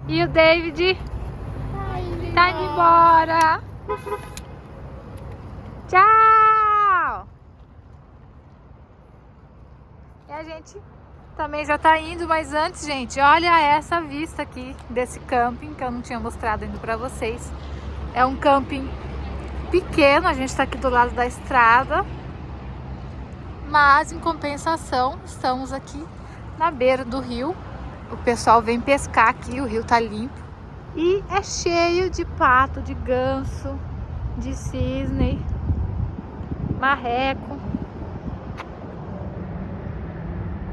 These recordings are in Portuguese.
E o David tá indo embora. Tchau! E a gente também já tá indo, mas antes, gente, olha essa vista aqui desse camping que eu não tinha mostrado ainda pra vocês. É um camping pequeno, a gente tá aqui do lado da estrada, mas em compensação estamos aqui na beira do rio. O pessoal vem pescar aqui, o rio tá limpo e é cheio de pato, de ganso, de cisne, marreco.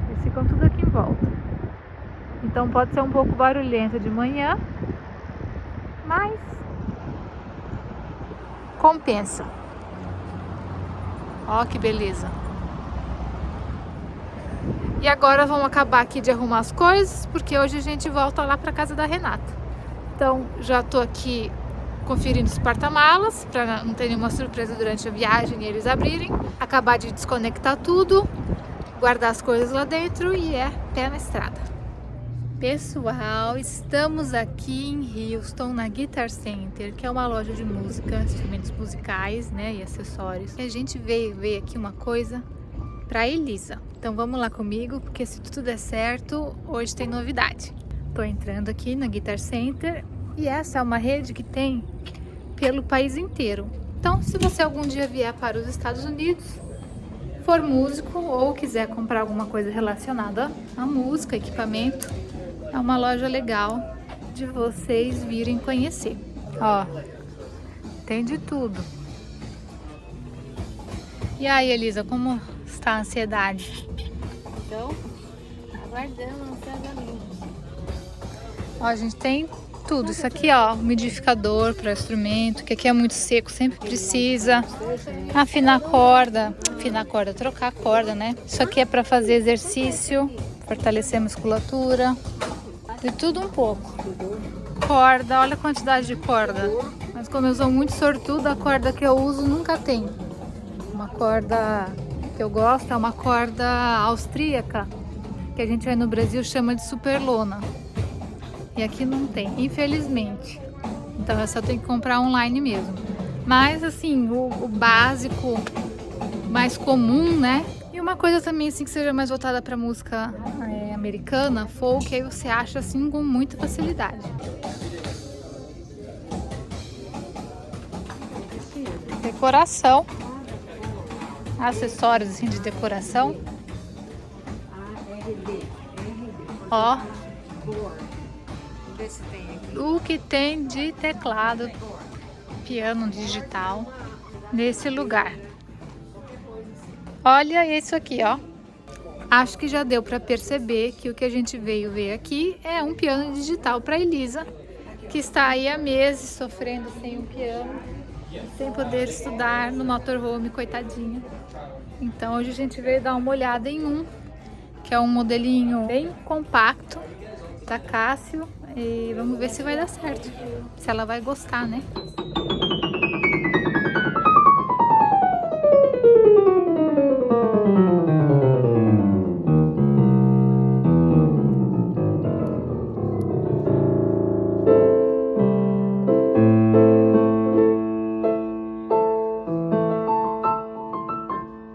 Eles ficam tudo aqui em volta. Então pode ser um pouco barulhento de manhã, mas compensa. Ó que beleza. E agora vamos acabar aqui de arrumar as coisas, porque hoje a gente volta lá para casa da Renata. Então já tô aqui conferindo os porta-malas para não ter nenhuma surpresa durante a viagem e eles abrirem. Acabar de desconectar tudo, guardar as coisas lá dentro e é pé na estrada. Pessoal, estamos aqui em Houston, na Guitar Center, que é uma loja de música, instrumentos musicais, né, e acessórios. E a gente veio ver aqui uma coisa para Elisa. Então vamos lá comigo, porque se tudo der certo, hoje tem novidade. Tô entrando aqui na Guitar Center e essa é uma rede que tem pelo país inteiro. Então, se você algum dia vier para os Estados Unidos, for músico ou quiser comprar alguma coisa relacionada à música, equipamento, é uma loja legal de vocês virem conhecer. Ó, tem de tudo. E aí, Elisa, como está a ansiedade? Então, aguardando ansiosamente. Ó, a gente tem tudo. Isso aqui, ó, umidificador para instrumento, que aqui é muito seco, sempre precisa. Afinar a corda, trocar a corda, né? Isso aqui é para fazer exercício, fortalecer a musculatura. De tudo um pouco. Corda, olha a quantidade de corda. Mas como eu sou muito sortuda, a corda que eu uso nunca tem. Uma corda que eu gosto é uma corda austríaca, que a gente aí no Brasil chama de superlona. E aqui não tem, infelizmente. Então eu só tenho que comprar online mesmo. Mas assim, o básico, mais comum, né? E uma coisa também assim que seja mais voltada para música americana, folk, aí você acha assim com muita facilidade. Decoração. Acessórios assim de decoração. Ó. O que tem de teclado, piano digital nesse lugar. Olha isso aqui, ó. Acho que já deu para perceber que o que a gente veio ver aqui é um piano digital para Elisa, que está aí há meses sofrendo sem um piano, sem poder estudar no motorhome, coitadinha. Então hoje a gente veio dar uma olhada em um, que é um modelinho bem compacto, da Casio, e vamos ver se vai dar certo, se ela vai gostar, né?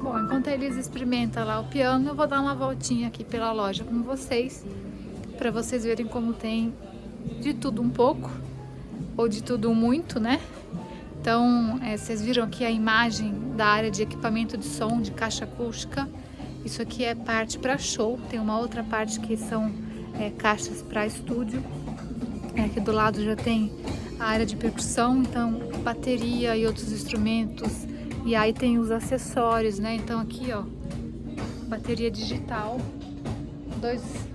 Bom, enquanto eles experimentam lá o piano, eu vou dar uma voltinha aqui pela loja com vocês, para vocês verem como tem de tudo um pouco, ou de tudo muito, né? Então, vocês viram aqui a imagem da área de equipamento de som, de caixa acústica. Isso aqui é parte para show, tem uma outra parte que são caixas para estúdio. Aqui do lado já tem a área de percussão, então bateria e outros instrumentos. E aí tem os acessórios, né? Então aqui, ó, bateria digital.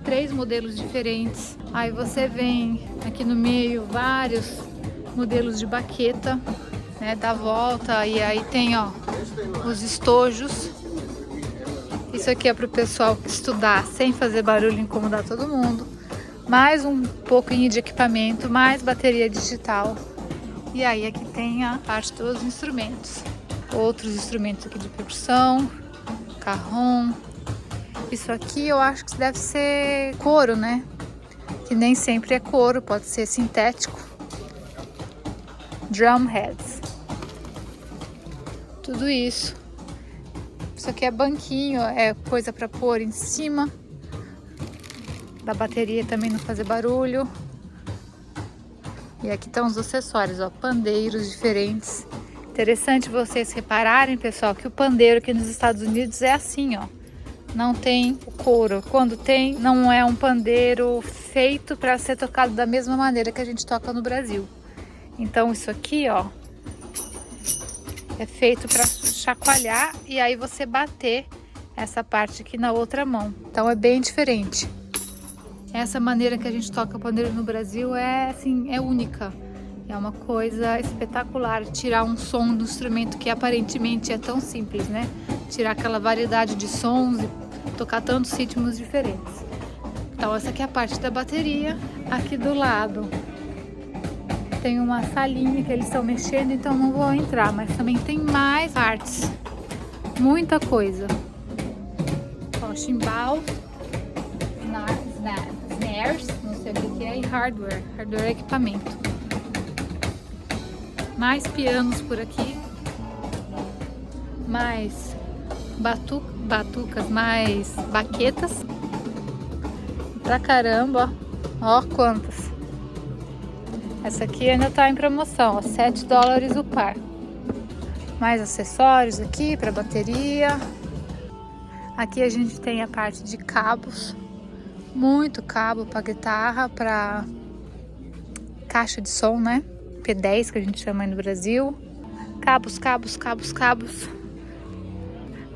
3 modelos diferentes. Aí você vem aqui no meio vários modelos de baqueta, né, dá volta e aí tem, ó, os estojos. Isso aqui é para o pessoal estudar sem fazer barulho e incomodar todo mundo. Mais um pouquinho de equipamento, mais bateria digital. E aí aqui tem a parte dos instrumentos. Outros instrumentos aqui de percussão, carrom. Isso aqui eu acho que deve ser couro, né? que nem sempre é couro, pode ser sintético. Drum heads. Tudo isso. Isso aqui é banquinho, é coisa para pôr em cima da bateria também não fazer barulho. E aqui estão os acessórios, ó, pandeiros diferentes. Interessante vocês repararem, pessoal, que o pandeiro aqui nos Estados Unidos é assim, ó. Não tem o couro. Quando tem, não é um pandeiro feito para ser tocado da mesma maneira que a gente toca no Brasil. Então isso aqui, ó, é feito para chacoalhar e aí você bater essa parte aqui na outra mão. Então é bem diferente. Essa maneira que a gente toca pandeiro no Brasil é assim, é única. É uma coisa espetacular tirar um som do instrumento que aparentemente é tão simples, né? Tirar aquela variedade de sons e tocar tantos ritmos diferentes. Então essa aqui é a parte da bateria. Aqui do lado tem uma salinha que eles estão mexendo, então não vou entrar, mas também tem mais partes. Muita coisa. Ó, chimbal, snares, não sei o que é, e hardware. Hardware é equipamento. Mais pianos por aqui. Mais batucas, mais baquetas. Pra caramba, ó. Ó quantas. Essa aqui ainda tá em promoção, ó, $7 o par. Mais acessórios aqui para bateria. Aqui a gente tem a parte de cabos. Muito cabo para guitarra, para caixa de som, né? P10 que a gente chama aí no Brasil. Cabos.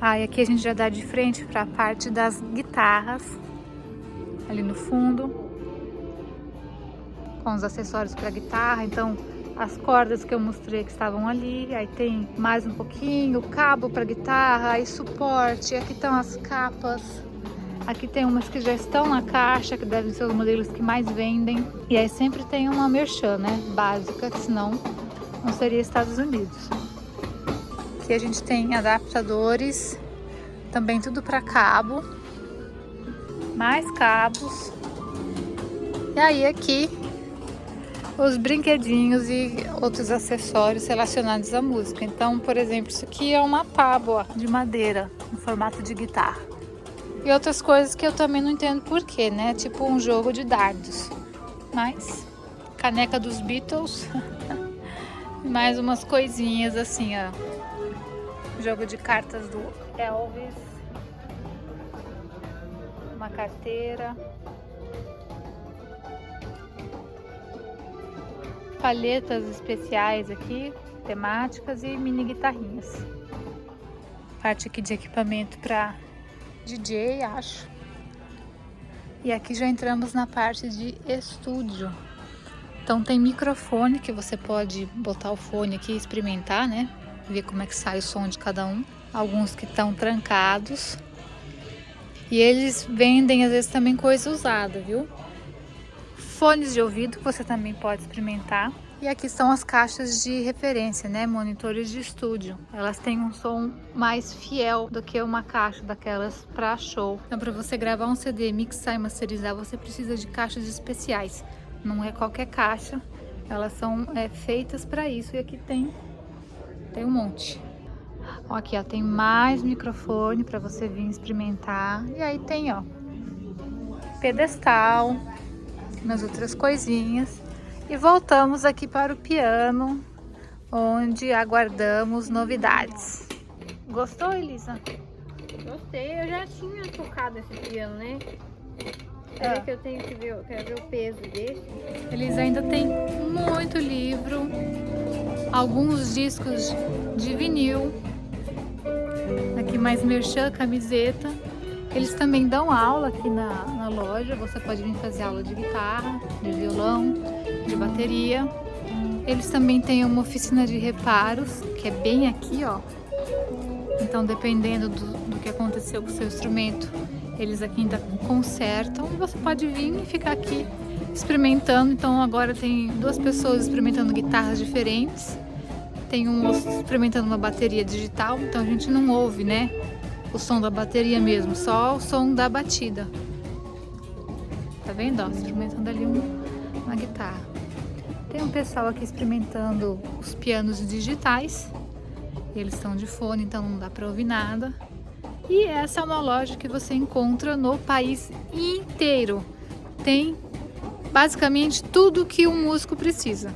Ah, e aqui a gente já dá de frente para a parte das guitarras. Ali no fundo. Com os acessórios para guitarra, então as cordas que eu mostrei que estavam ali, aí tem mais um pouquinho, cabo para guitarra, aí suporte, aqui estão as capas, aqui tem umas que já estão na caixa, que devem ser os modelos que mais vendem, e aí sempre tem uma merchan, né, básica, que senão não seria Estados Unidos. Aqui a gente tem adaptadores, também tudo para cabo, mais cabos, e aí aqui os brinquedinhos e outros acessórios relacionados à música. Então, por exemplo, isso aqui é uma tábua de madeira em formato de guitarra. E outras coisas que eu também não entendo porquê, né? Tipo um jogo de dardos. Mas, caneca dos Beatles. Mais umas coisinhas assim, ó. Jogo de cartas do Elvis. Uma carteira. Palhetas especiais aqui, temáticas e mini guitarrinhas. Parte aqui de equipamento para DJ, acho. E aqui já entramos na parte de estúdio. Então tem microfone que você pode botar o fone aqui e experimentar, né? Ver como é que sai o som de cada um. Alguns que estão trancados. E eles vendem às vezes também coisa usada, viu? Fones de ouvido que você também pode experimentar. E aqui são as caixas de referência, né? Monitores de estúdio. Elas têm um som mais fiel do que uma caixa daquelas para show. Então, para você gravar um CD, mixar e masterizar, você precisa de caixas especiais. Não é qualquer caixa. Elas são feitas para isso. E aqui tem um monte. Ó, aqui, ó, tem mais microfone para você vir experimentar. E aí tem, ó, pedestal, umas outras coisinhas. E voltamos aqui para o piano, onde aguardamos novidades. Gostou, Elisa? Gostei, eu já tinha tocado esse piano, né? Peraí que eu tenho que ver, eu quero ver o peso desse. Eles ainda têm muito livro, alguns discos de vinil. Aqui mais merchan, camiseta. Eles também dão aula aqui na loja. Você pode vir fazer aula de guitarra, de violão, de bateria. Eles também têm uma oficina de reparos, que é bem aqui, ó. Então, dependendo do que aconteceu com o seu instrumento, eles aqui ainda consertam. E você pode vir e ficar aqui experimentando. Então, agora tem 2 pessoas experimentando guitarras diferentes. Tem um moço experimentando uma bateria digital. Então, a gente não ouve, né, o som da bateria mesmo, só o som da batida. Tá vendo? Ó, experimentando ali uma guitarra. Tem um pessoal aqui experimentando os pianos digitais. Eles estão de fone, então não dá para ouvir nada. E essa é uma loja que você encontra no país inteiro. Tem basicamente tudo que um músico precisa.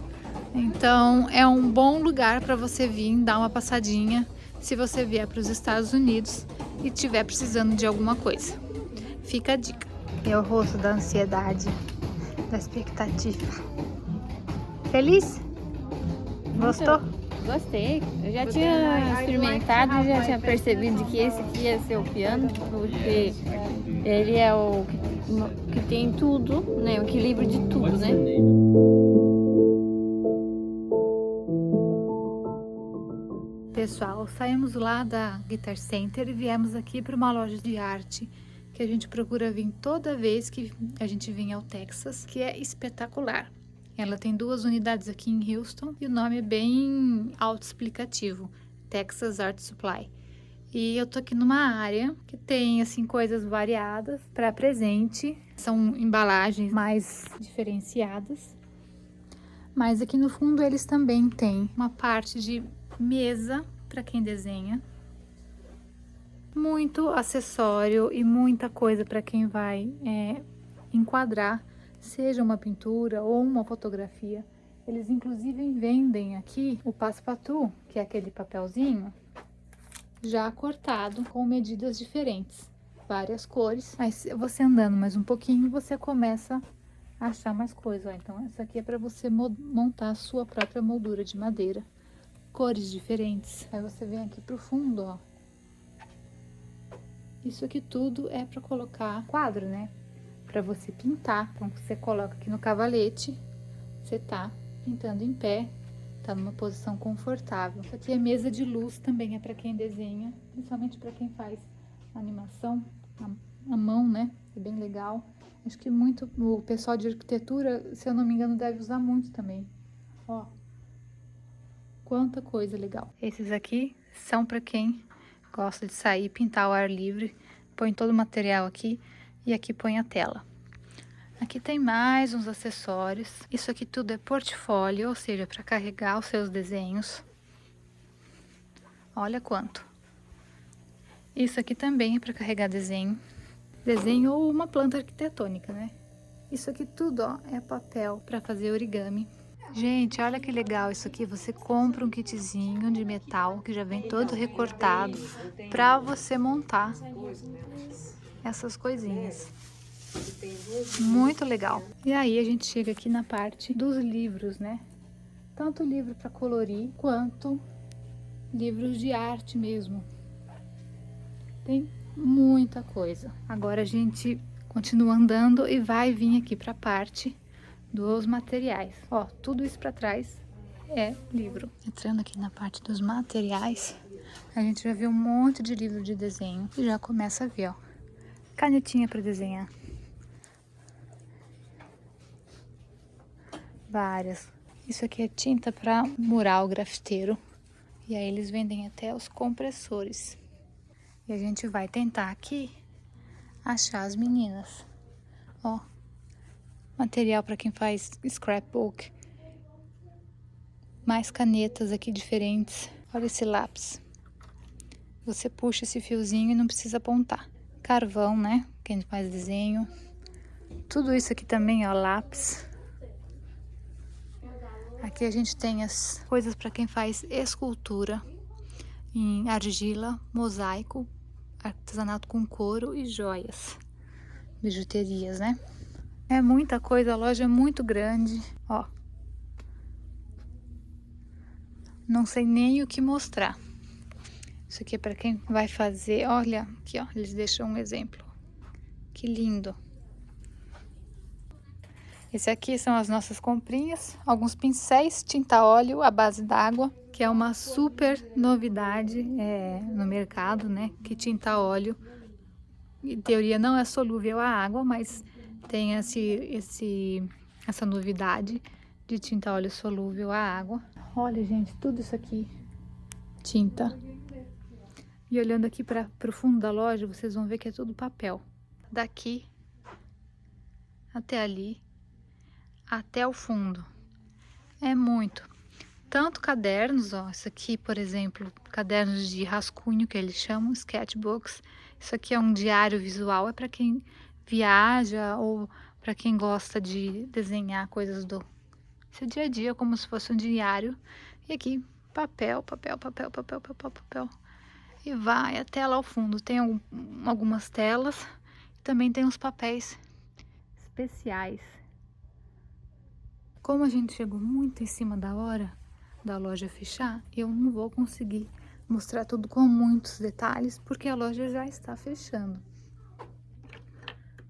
Então é um bom lugar para você vir dar uma passadinha se você vier para os Estados Unidos e estiver precisando de alguma coisa. Fica a dica. É o rosto da ansiedade, da expectativa. Feliz? Gostou? Gostei. Eu já tinha experimentado e já tinha percebido que esse aqui ia ser o piano, porque ele é o que tem tudo, né? O equilíbrio de tudo, né? Pessoal, saímos lá da Guitar Center e viemos aqui para uma loja de arte que a gente procura vir toda vez que a gente vem ao Texas, que é espetacular. Ela tem 2 unidades aqui em Houston e o nome é bem autoexplicativo, Texas Art Supply. E eu tô aqui numa área que tem assim coisas variadas para presente, são embalagens mais diferenciadas. Mas aqui no fundo eles também têm uma parte de mesa para quem desenha, muito acessório e muita coisa para quem vai enquadrar, seja uma pintura ou uma fotografia. Eles inclusive vendem aqui o passe-partout, que é aquele papelzinho já cortado com medidas diferentes, várias cores. Aí você andando mais um pouquinho, você começa a achar mais coisa. Ó, então essa aqui é para você montar a sua própria moldura de madeira, cores diferentes. Aí você vem aqui pro fundo, ó. Isso aqui tudo é para colocar quadro, né? Para você pintar. Então você coloca aqui no cavalete, você tá pintando em pé, tá numa posição confortável. Isso aqui é mesa de luz, também é para quem desenha, principalmente para quem faz animação à mão, né? É bem legal. Acho que muito o pessoal de arquitetura, se eu não me engano, deve usar muito também. Ó, quanta coisa legal. Esses aqui são para quem gosta de sair, pintar ao ar livre. Põe todo o material aqui e aqui põe a tela. Aqui tem mais uns acessórios. Isso aqui tudo é portfólio, ou seja, para carregar os seus desenhos. Olha quanto. Isso aqui também é para carregar desenho. Desenho ou uma planta arquitetônica, né? Isso aqui tudo, ó, é papel para fazer origami. Gente, olha que legal isso aqui. Você compra um kitzinho de metal que já vem todo recortado para você montar essas coisinhas. Muito legal. E aí a gente chega aqui na parte dos livros, né? Tanto livro para colorir quanto livros de arte mesmo. Tem muita coisa. Agora a gente continua andando e vai vir aqui para a parte dos materiais. Ó, tudo isso para trás é livro. Entrando aqui na parte dos materiais, a gente já viu um monte de livro de desenho e já começa a ver, ó, canetinha para desenhar. Várias. Isso aqui é tinta para mural grafiteiro. E aí eles vendem até os compressores. E a gente vai tentar aqui achar as meninas. Ó, material para quem faz scrapbook. Mais canetas aqui diferentes. Olha esse lápis. Você puxa esse fiozinho e não precisa apontar. Carvão, né? Quem faz desenho. Tudo isso aqui também, ó, lápis. Aqui a gente tem as coisas para quem faz escultura em argila, mosaico, artesanato com couro e joias, bijuterias, né? É muita coisa, a loja é muito grande, ó. Não sei nem o que mostrar. Isso aqui é para quem vai fazer, olha, aqui ó, eles deixam um exemplo. Que lindo. Esse aqui são as nossas comprinhas, alguns pincéis, tinta óleo à base d'água, que é uma super novidade no mercado, né? Que tinta óleo, em teoria não é solúvel à água, mas tem essa novidade de tinta óleo solúvel à água. Olha, gente, tudo isso aqui, tinta. E olhando aqui para o fundo da loja, vocês vão ver que é tudo papel. Daqui até ali, até o fundo. É muito. Tanto cadernos, ó, isso aqui, por exemplo, cadernos de rascunho que eles chamam, sketchbooks. Isso aqui é um diário visual, é para quem viaja ou para quem gosta de desenhar coisas do seu dia a dia, como se fosse um diário. E aqui, papel, papel, papel, papel, papel, papel. E vai até lá ao fundo. Tem algumas telas, também tem uns papéis especiais. Como a gente chegou muito em cima da hora da loja fechar, eu não vou conseguir mostrar tudo com muitos detalhes, porque a loja já está fechando.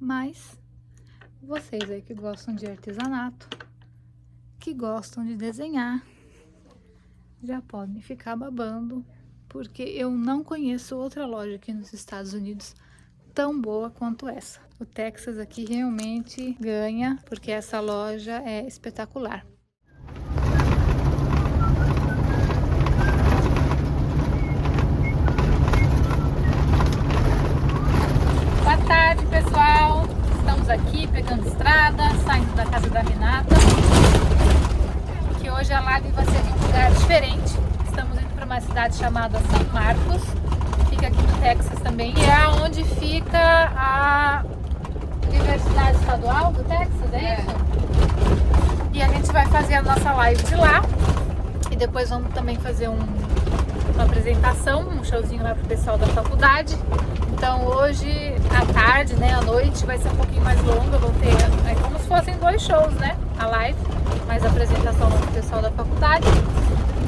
Mas vocês aí que gostam de artesanato, que gostam de desenhar, já podem ficar babando, porque eu não conheço outra loja aqui nos Estados Unidos tão boa quanto essa. O Texas aqui realmente ganha, porque essa loja é espetacular. Boa tarde, pessoal! Estamos aqui pegando estrada, saindo da casa da Renata, que hoje a live vai ser em um lugar diferente. Estamos indo para uma cidade chamada São Marcos, fica aqui no Texas também, e é onde fica a Universidade Estadual do Texas, é isso? E a gente vai fazer a nossa live de lá, e depois vamos também fazer uma apresentação, um showzinho lá pro pessoal da faculdade. Então hoje à tarde, né, à noite, vai ser um pouquinho mais longa, vou ter, é como se fossem 2 shows, né, a live, mais a apresentação lá pro pessoal da faculdade.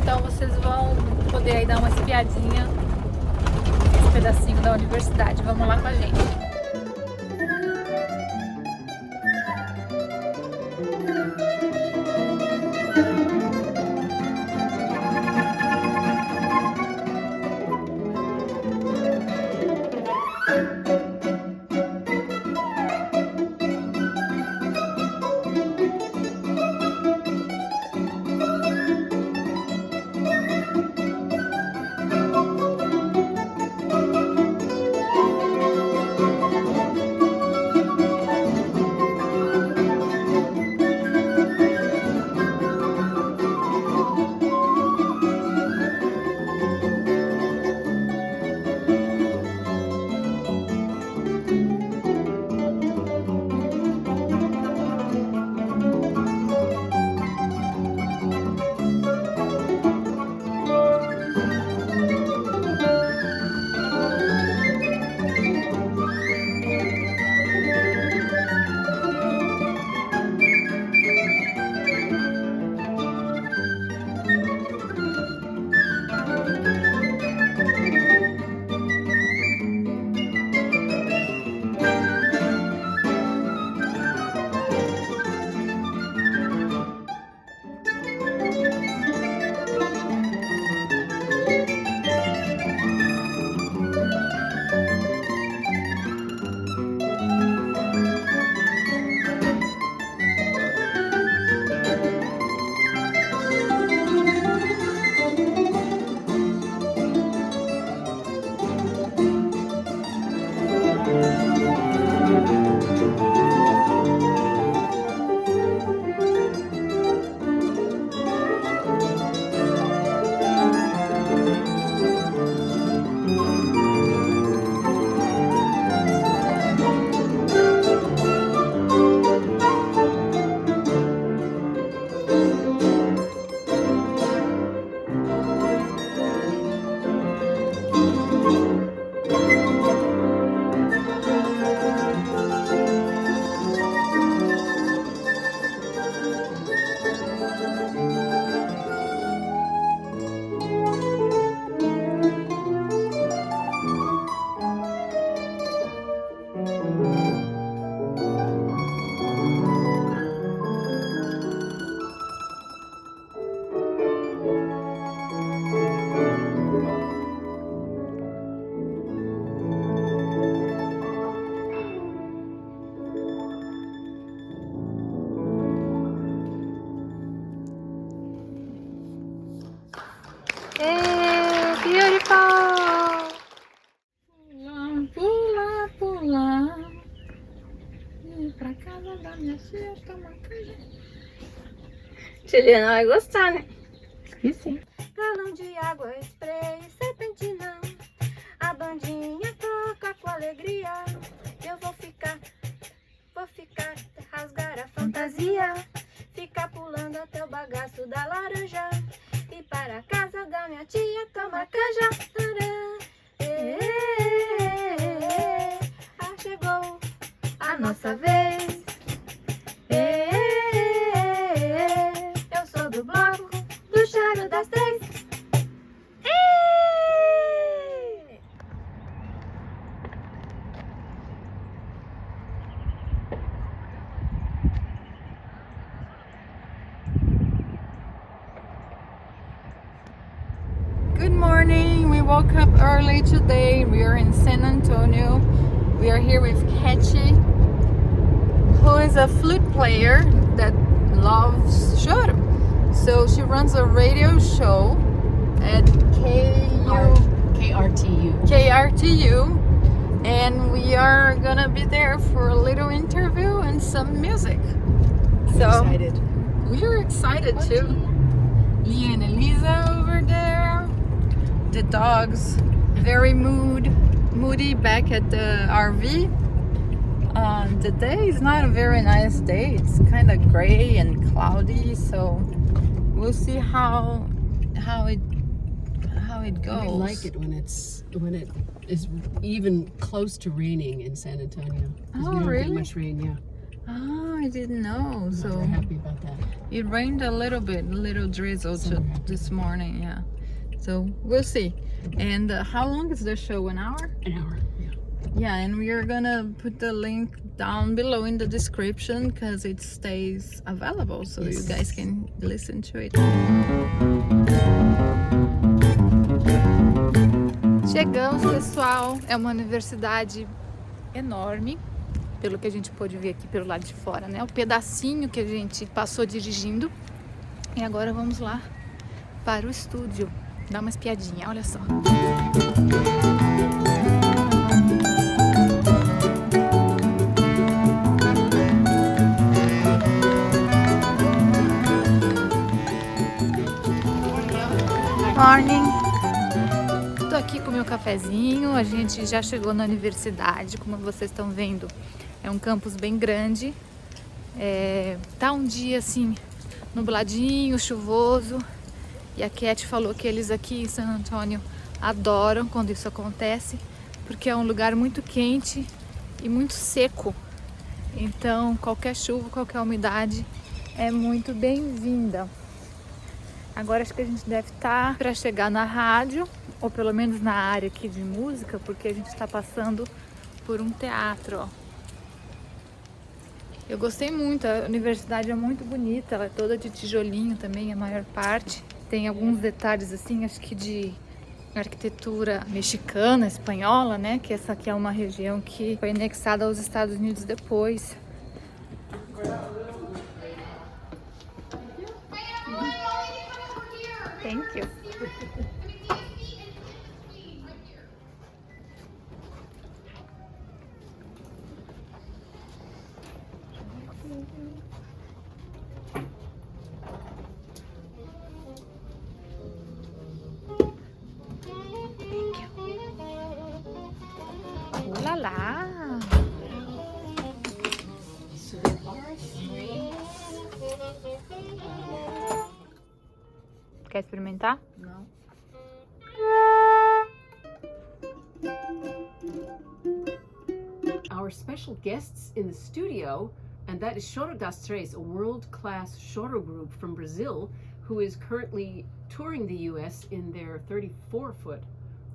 Então vocês vão poder aí dar uma espiadinha nesse pedacinho da universidade. Vamos lá com a gente. Beautiful! Pula, pula, pula. E pra casa da minha Juliana vai gostar, né? Esqueci. Galão de água, spray, serpentina. A bandinha toca com alegria. Eu vou ficar, rasgar a fantasia. Ficar pulando até o bagaço da laranja. E para a casa da minha tia tomar canja. Ah, chegou a nossa vez. Eu sou do bloco do Charo das Três. Good morning. We woke up early today. We are in San Antonio. We are here with Ketchy, who is a flute player that loves choro. So she runs a radio show at KRTU, and we are gonna be there for a little interview and some music. So we are excited too. Leah and Elisa over there. The dogs very moody back at the RV. The day is not a very nice day. It's kind of gray and cloudy, so we'll see how it goes. I like it when it is even close to raining in San Antonio. 'Cause we don't really? get much rain, yeah. Oh, I didn't know. I'm So very happy about that. it rained a little drizzle this morning, yeah. So we'll see. And how long is the show? An hour? An hour, yeah. Yeah, and we are gonna put the link down below in the description because it stays available, so you guys can listen to it. Chegamos, pessoal. É uma universidade enorme, pelo que a gente pôde ver aqui pelo lado de fora, né? O pedacinho que a gente passou dirigindo. E agora vamos lá para o estúdio. Dar uma espiadinha, olha só. Morning! Tô aqui com o meu cafezinho, a gente já chegou na universidade, como vocês estão vendo. É um campus bem grande. Tá um dia assim, nubladinho, chuvoso. E a Cat falou que eles aqui em San Antonio adoram quando isso acontece, porque é um lugar muito quente e muito seco. Então, qualquer chuva, qualquer umidade é muito bem-vinda. Agora acho que a gente deve estar para chegar na rádio, ou pelo menos na área aqui de música, porque a gente está passando por um teatro, ó. Eu gostei muito, a universidade é muito bonita, ela é toda de tijolinho também, a maior parte. Tem alguns detalhes assim, acho que de arquitetura mexicana, espanhola, né? Que essa aqui é uma região que foi anexada aos Estados Unidos depois. Thank you. Olá lá! Quer experimentar? Não. Our special guests in the studio, and that is Choro das Três, a world-class choro group from Brazil who is currently touring the US in their 34-foot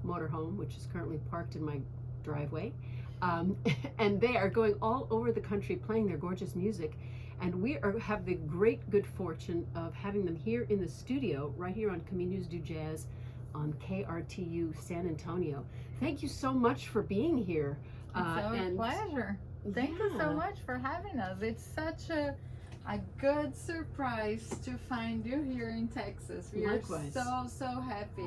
motorhome, which is currently parked in my driveway. And they are going all over the country playing their gorgeous music. And we have the great good fortune of having them here in the studio, right here on Caminhos do Jazz on KRTU San Antonio. Thank you so much for being here. It's our pleasure. Thank you so much for having us. It's such a good surprise to find you here in Texas. We Likewise. are so happy.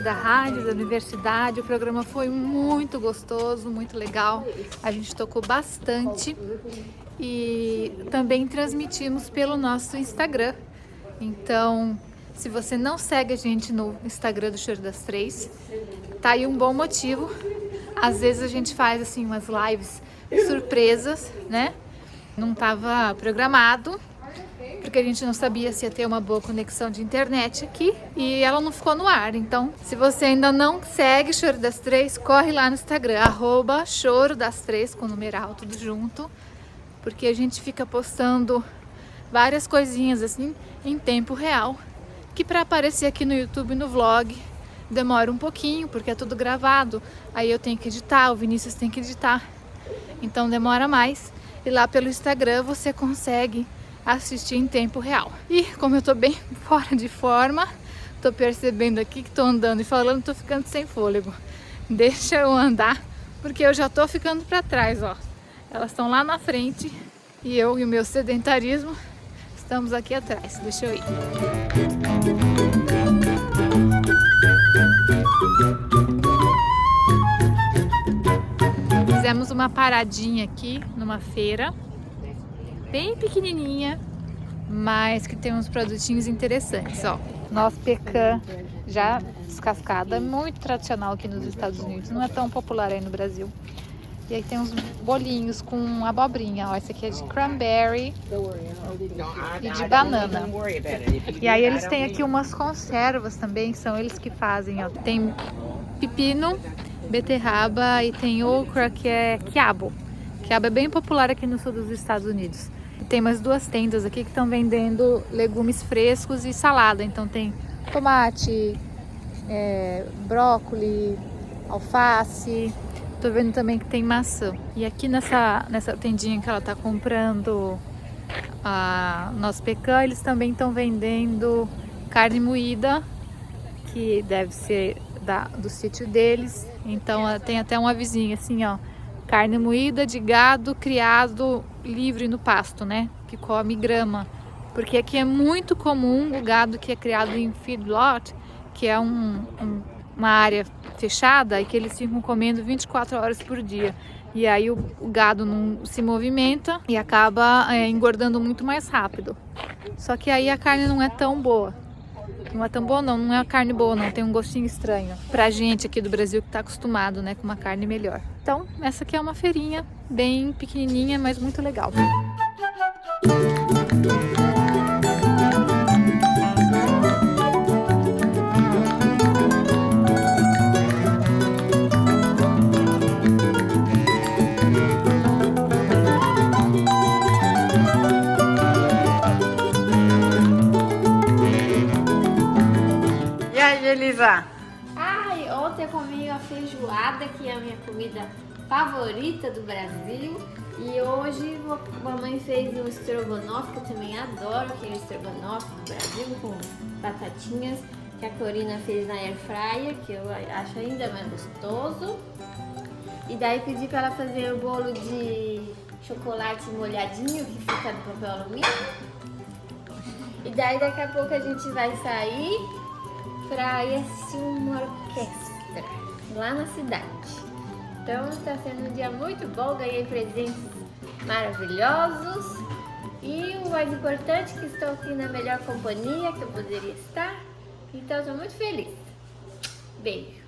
da rádio, da universidade. O programa foi muito gostoso, muito legal. A gente tocou bastante e também transmitimos pelo nosso Instagram. Então, se você não segue a gente no Instagram do Choro das Três, tá aí um bom motivo. Às vezes a gente faz assim umas lives surpresas, né? Não estava programado, porque a gente não sabia se ia ter uma boa conexão de internet aqui e ela não ficou no ar. Então, se você ainda não segue Choro das Três, corre lá no Instagram, @Choro das Três, com numeral, tudo junto, porque a gente fica postando várias coisinhas assim em tempo real, que para aparecer aqui no YouTube, no vlog, demora um pouquinho, porque é tudo gravado. Aí eu tenho que editar, o Vinícius tem que editar, então demora mais. E lá pelo Instagram você consegue assistir em tempo real. E como eu tô bem fora de forma, tô percebendo aqui que tô andando e falando, tô ficando sem fôlego. Deixa eu andar, porque eu já tô ficando para trás, ó. Elas estão lá na frente e eu e o meu sedentarismo estamos aqui atrás. Deixa eu ir. Fizemos uma paradinha aqui numa feira bem pequenininha, mas que tem uns produtinhos interessantes, ó. Nosso pecan já descascada, muito tradicional aqui nos Estados Unidos, não é tão popular aí no Brasil. E aí tem uns bolinhos com abobrinha, ó. Esse aqui é de cranberry e de banana. E aí eles têm aqui umas conservas também, são eles que fazem, ó. Tem pepino, beterraba e tem okra, que é quiabo. Quiabo é bem popular aqui no sul dos Estados Unidos. E tem mais duas tendas aqui que estão vendendo legumes frescos e salada. Então tem tomate, brócolis, alface. Tô vendo também que tem maçã. E aqui nessa tendinha que ela tá comprando nosso pecan, eles também estão vendendo carne moída, que deve ser do sítio deles. Então tem até um avisinho assim, ó: carne moída de gado criado livre no pasto, né? Que come grama. Porque aqui é muito comum o gado que é criado em feedlot, que é uma área fechada e que eles ficam comendo 24 horas por dia. E aí o gado não se movimenta e acaba engordando muito mais rápido. Só que aí a carne não é tão boa. Não é tão boa não, não é uma carne boa não, tem um gostinho estranho pra gente aqui do Brasil que tá acostumado, né, com uma carne melhor. Então, essa aqui é uma feirinha bem pequenininha, mas muito legal. Elisa? Ai, ontem eu comi uma feijoada, que é a minha comida favorita do Brasil. E hoje a mamãe fez um estrogonofe, que eu também adoro aquele estrogonofe do Brasil, com batatinhas, que a Corina fez na air fryer, que eu acho ainda mais gostoso. E daí pedi para ela fazer o bolo de chocolate molhadinho, que fica do papel alumínio. E daí daqui a pouco a gente vai sair para ir assistir uma orquestra lá na cidade. Então está sendo um dia muito bom, ganhei presentes maravilhosos e o mais importante, que estou aqui na melhor companhia que eu poderia estar. Então estou muito feliz. Beijo.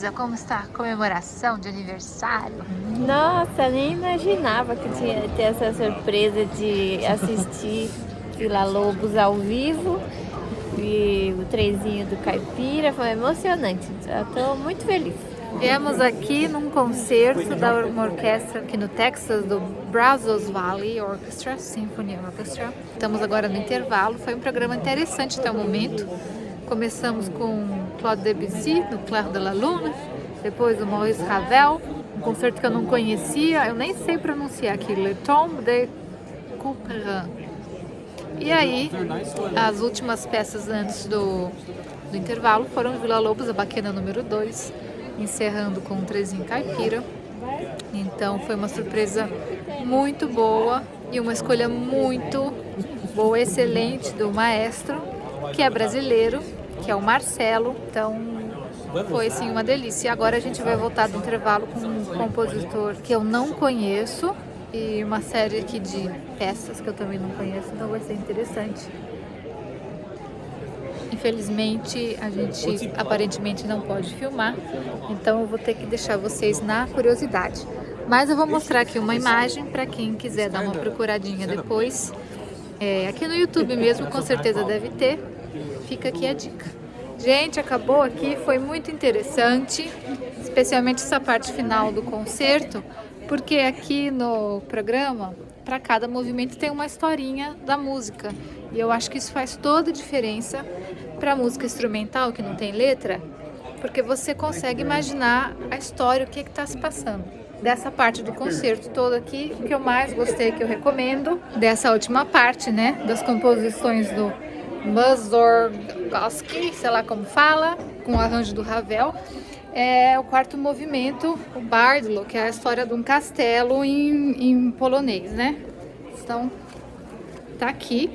Elisa, como está a comemoração de aniversário? Nossa, nem imaginava que tinha ter essa surpresa de assistir Vila Lobos ao vivo. E o trenzinho do Caipira foi emocionante. Já estou muito feliz. Viemos aqui num concerto da uma orquestra aqui no Texas, do Brazos Valley Orchestra, Symphony Orchestra. Estamos agora no intervalo. Foi um programa interessante até o momento. Começamos com Claude Debussy, no Clair de la Lune. Depois o Maurice Ravel, um concerto que eu não conhecia. Eu nem sei pronunciar aqui. Le Tombe de Couperin. E aí, as últimas peças antes do intervalo foram Vila Lobos, a Baquena número 2, encerrando com um trezinho caipira. Então foi uma surpresa muito boa e uma escolha muito boa, excelente do maestro, que é brasileiro, que é o Marcelo. Então foi assim uma delícia. E agora a gente vai voltar do intervalo com um compositor que eu não conheço e uma série aqui de peças que eu também não conheço, então vai ser interessante. Infelizmente, a gente aparentemente não pode filmar, então eu vou ter que deixar vocês na curiosidade. Mas eu vou mostrar aqui uma imagem para quem quiser dar uma procuradinha depois. Aqui no YouTube mesmo, com certeza deve ter. Fica aqui a dica. Gente, acabou aqui, foi muito interessante, especialmente essa parte final do concerto, porque aqui no programa, para cada movimento tem uma historinha da música. E eu acho que isso faz toda a diferença para música instrumental, que não tem letra, porque você consegue imaginar a história, o que está se passando. Dessa parte do concerto todo aqui, o que eu mais gostei, que eu recomendo, dessa última parte, né, das composições do Mussorgsky, sei lá como fala, com o arranjo do Ravel, é o quarto movimento, o Bardlo, que é a história de um castelo em polonês, né? Então, tá aqui.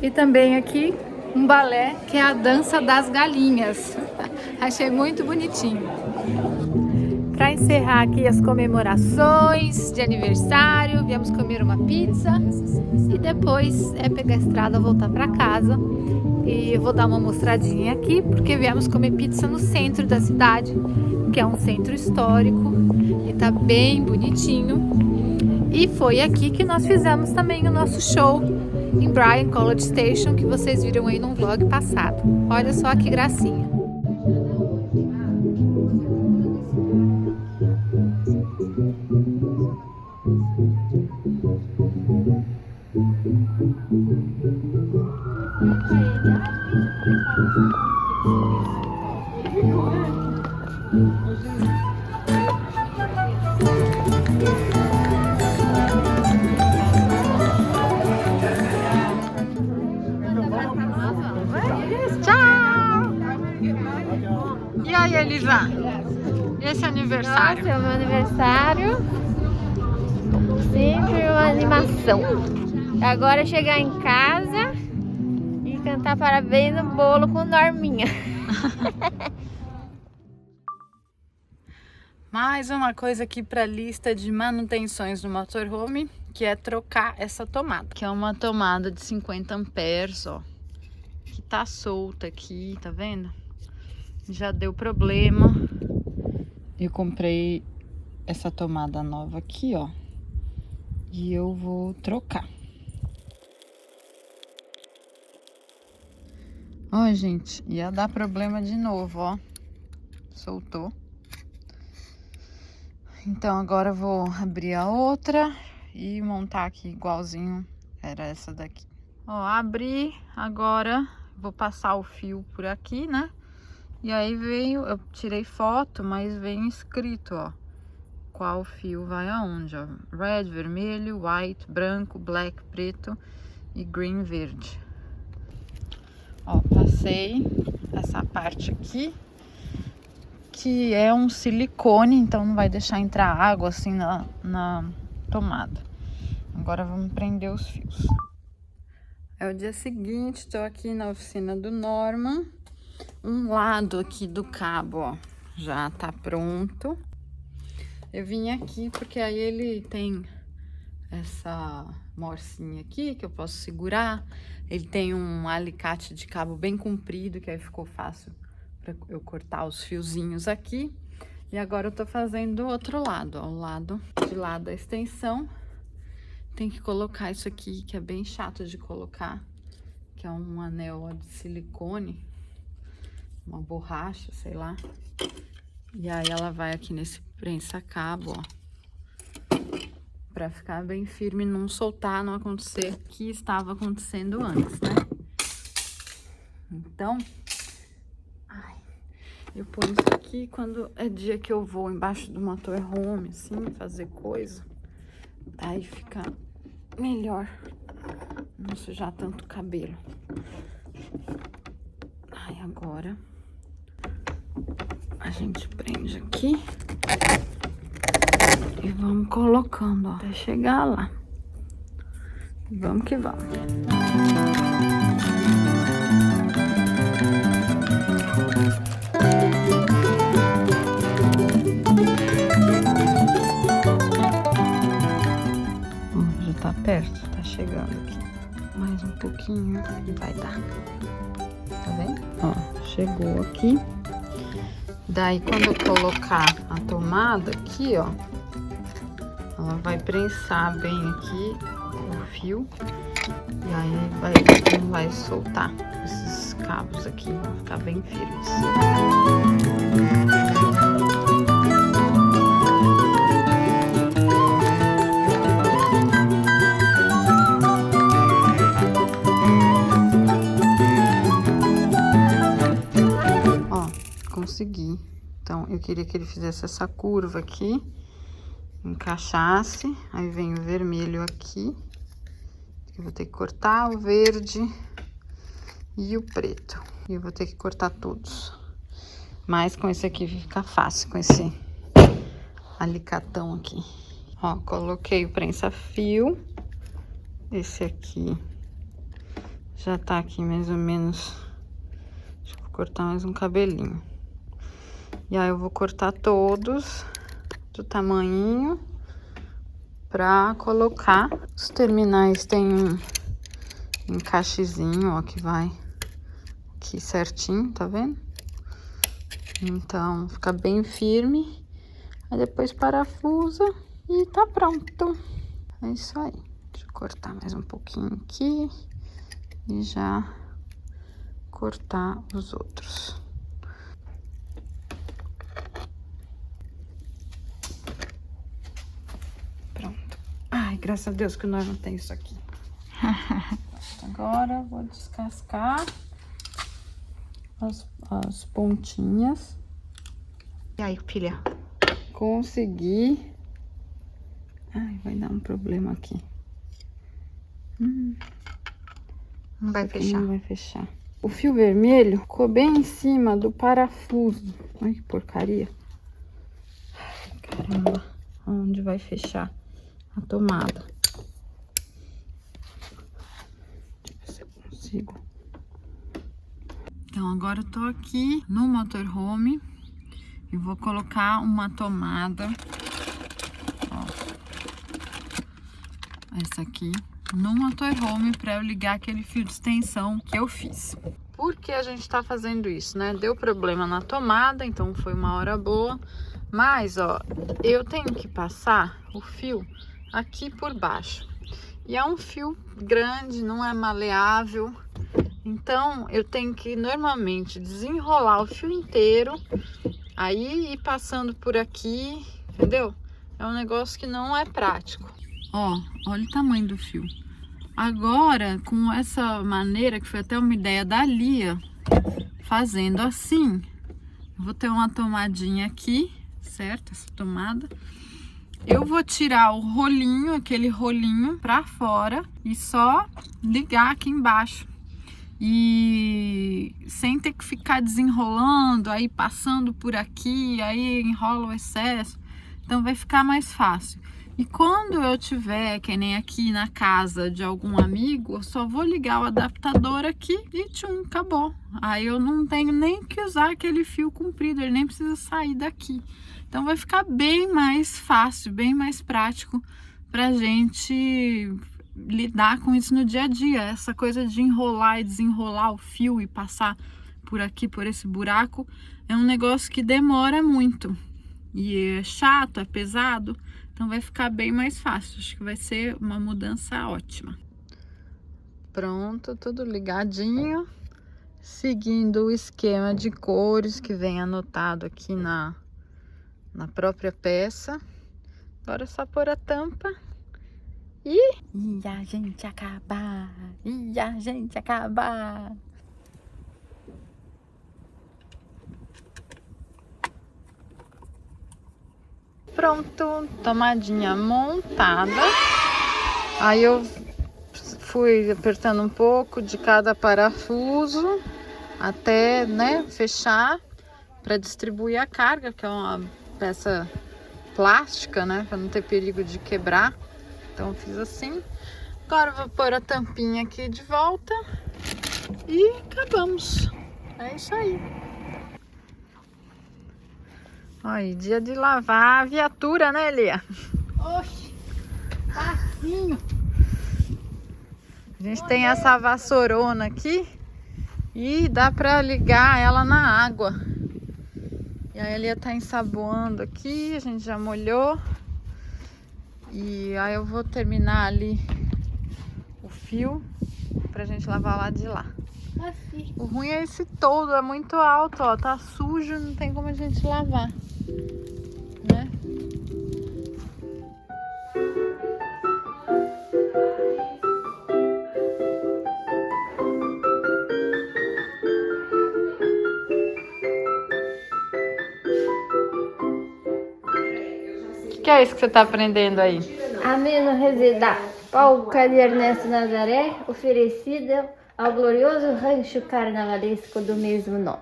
E também aqui um balé, que é a dança das galinhas. Achei muito bonitinho. Para encerrar aqui as comemorações de aniversário, viemos comer uma pizza e depois pegar a estrada, voltar para casa. E eu vou dar uma mostradinha aqui, porque viemos comer pizza no centro da cidade, que é um centro histórico e tá bem bonitinho. E foi aqui que nós fizemos também o nosso show em Bryan College Station, que vocês viram aí num vlog passado. Olha só que gracinha. Tchau! E aí, Elisa? E esse aniversário? Nossa, é o meu aniversário. Sempre uma animação. Agora é chegar em casa e cantar parabéns no bolo com Norminha. Mais uma coisa aqui para a lista de manutenções do motorhome, que é trocar essa tomada, que é uma tomada de 50 amperes, ó, que tá solta aqui, tá vendo? Já deu problema. Eu comprei essa tomada nova aqui, ó, e eu vou trocar. Ó, gente, ia dar problema de novo, ó, soltou. Então agora eu vou abrir a outra e montar aqui igualzinho era essa daqui. Ó, abri, agora vou passar o fio por aqui, né? E aí veio, eu tirei foto, mas veio escrito, ó, qual fio vai aonde, ó. Red, vermelho, white, branco, black, preto e green, verde. Ó, passei essa parte aqui, que é um silicone, então não vai deixar entrar água assim na tomada. Agora vamos prender os fios. É o dia seguinte, estou aqui na oficina do Norman. Um lado aqui do cabo, ó, já tá pronto. Eu vim aqui porque aí ele tem essa morcinha aqui que eu posso segurar. Ele tem um alicate de cabo bem comprido, que aí ficou fácil para eu cortar os fiozinhos aqui. E agora eu tô fazendo do outro lado, ó, o lado de lá da extensão. Tem que colocar isso aqui, que é bem chato de colocar, que é um anel ó, de silicone, uma borracha, sei lá. E aí ela vai aqui nesse prensa-cabo, ó, pra ficar bem firme, não soltar, não acontecer o que estava acontecendo antes, né? Então, eu ponho isso aqui quando é dia que eu vou embaixo do motorhome, assim, fazer coisa. Aí fica melhor não sujar tanto o cabelo. Aí agora a gente prende aqui e vamos colocando, ó, até chegar lá. Vamos que vamos. Tá perto, tá chegando aqui. Mais um pouquinho e vai dar. Tá vendo? Ó, chegou aqui. Daí, quando eu colocar a tomada aqui, ó, ela vai prensar bem aqui o fio. E aí não vai soltar esses cabos aqui, vão ficar bem firmes. Consegui. Então, eu queria que ele fizesse essa curva aqui, encaixasse, aí vem o vermelho aqui, eu vou ter que cortar o verde e o preto, e eu vou ter que cortar todos, mas com esse aqui fica fácil, com esse alicatão aqui. Ó, coloquei o prensa-fio, esse aqui já tá aqui mais ou menos, deixa eu cortar mais um cabelinho. E aí eu vou cortar todos do tamanhinho pra colocar. Os terminais tem um encaixezinho, ó, que vai aqui certinho, tá vendo? Então fica bem firme. Aí depois parafusa e tá pronto. É isso aí. Deixa eu cortar mais um pouquinho aqui e já cortar os outros. Ai, graças a Deus que nós não tem isso aqui. Agora vou descascar as pontinhas. E aí, filha? Consegui. Ai, vai dar um problema aqui. Não vai fechar. Não vai fechar. O fio vermelho ficou bem em cima do parafuso. Ai, que porcaria. Caramba, onde vai fechar a tomada? Deixa eu ver se eu consigo. Então, agora eu tô aqui no motorhome e vou colocar uma tomada, ó, essa aqui, no motorhome para eu ligar aquele fio de extensão que eu fiz. Por que a gente tá fazendo isso, né? Deu problema na tomada, então foi uma hora boa. Mas, ó, eu tenho que passar o fio aqui por baixo. E é um fio grande, não é maleável. Então, eu tenho que, normalmente, desenrolar o fio inteiro. Aí, ir passando por aqui, entendeu? É um negócio que não é prático. Ó, olha o tamanho do fio. Agora, com essa maneira, que foi até uma ideia da Lia, fazendo assim, vou ter uma tomadinha aqui, certo? Essa tomada. Eu vou tirar o rolinho, aquele rolinho pra fora e só ligar aqui embaixo. E sem ter que ficar desenrolando, aí passando por aqui, aí enrola o excesso. Então vai ficar mais fácil. E quando eu tiver, que nem aqui na casa de algum amigo, eu só vou ligar o adaptador aqui e tchum, acabou. Aí eu não tenho nem que usar aquele fio comprido, ele nem precisa sair daqui. Então vai ficar bem mais fácil, bem mais prático pra gente lidar com isso no dia a dia. Essa coisa de enrolar e desenrolar o fio e passar por aqui, por esse buraco, é um negócio que demora muito. E é chato, é pesado, então vai ficar bem mais fácil. Acho que vai ser uma mudança ótima. Pronto, tudo ligadinho. Seguindo o esquema de cores que vem anotado aqui na própria peça. Agora é só pôr a tampa e a gente acabar. E a gente acabar. Pronto, tomadinha montada. Aí eu fui apertando um pouco de cada parafuso até, né, fechar para distribuir a carga, que é uma peça plástica, né, para não ter perigo de quebrar. Então eu fiz assim. Agora eu vou pôr a tampinha aqui de volta e acabamos. É isso aí. Aí, dia de lavar a viatura, né, Lia? Oxi, facinho. A gente tem essa vassourona aqui e dá pra ligar ela na água. E aí a Lia tá ensaboando aqui, a gente já molhou. E aí eu vou terminar ali o fio pra gente lavar lá de lá. Assim. O ruim é esse toldo, é muito alto, ó, tá sujo, não tem como a gente lavar, né? O que é isso que você tá aprendendo aí? Aminoresidar. Polca de Ernesto Nazaré, oferecida ao glorioso rancho carnavalesco do mesmo nome.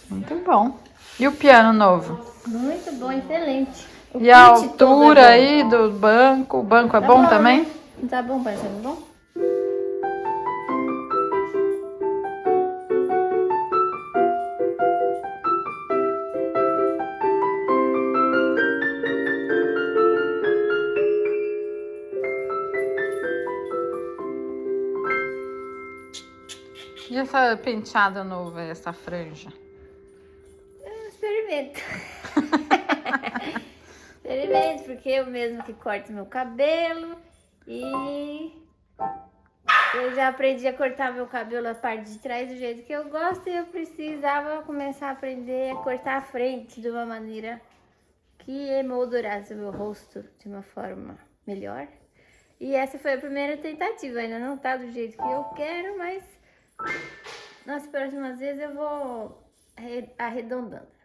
Muito bom. E o piano novo? Muito bom, excelente. O E a kit todo altura é bom. aí do banco? O banco é Tá bom bom, também? né? Tá bom, parceiro, tá bom? E essa penteada nova, essa franja? Experimento. Experimento, porque eu mesmo que corto meu cabelo e eu já aprendi a cortar meu cabelo a parte de trás do jeito que eu gosto e eu precisava começar a aprender a cortar a frente de uma maneira que emoldurasse o meu rosto de uma forma melhor. E essa foi a primeira tentativa, ainda não tá do jeito que eu quero, mas nas próximas vezes eu vou arredondando.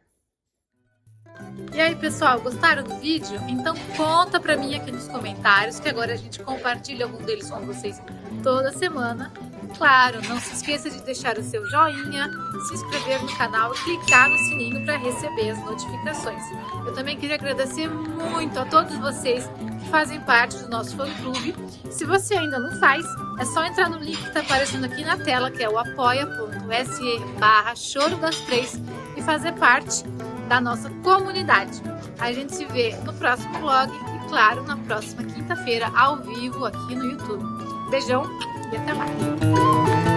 E aí, pessoal, gostaram do vídeo? Então conta pra mim aqui nos comentários, que agora a gente compartilha algum deles com vocês toda semana. Claro, não se esqueça de deixar o seu joinha, se inscrever no canal e clicar no sininho para receber as notificações. Eu também queria agradecer muito a todos vocês que fazem parte do nosso fã-clube. Se você ainda não faz, é só entrar no link que está aparecendo aqui na tela, que é o apoia.se/Choro das Três e fazer parte da nossa comunidade. A gente se vê no próximo vlog e, claro, na próxima quinta-feira, ao vivo aqui no YouTube. Beijão e até mais!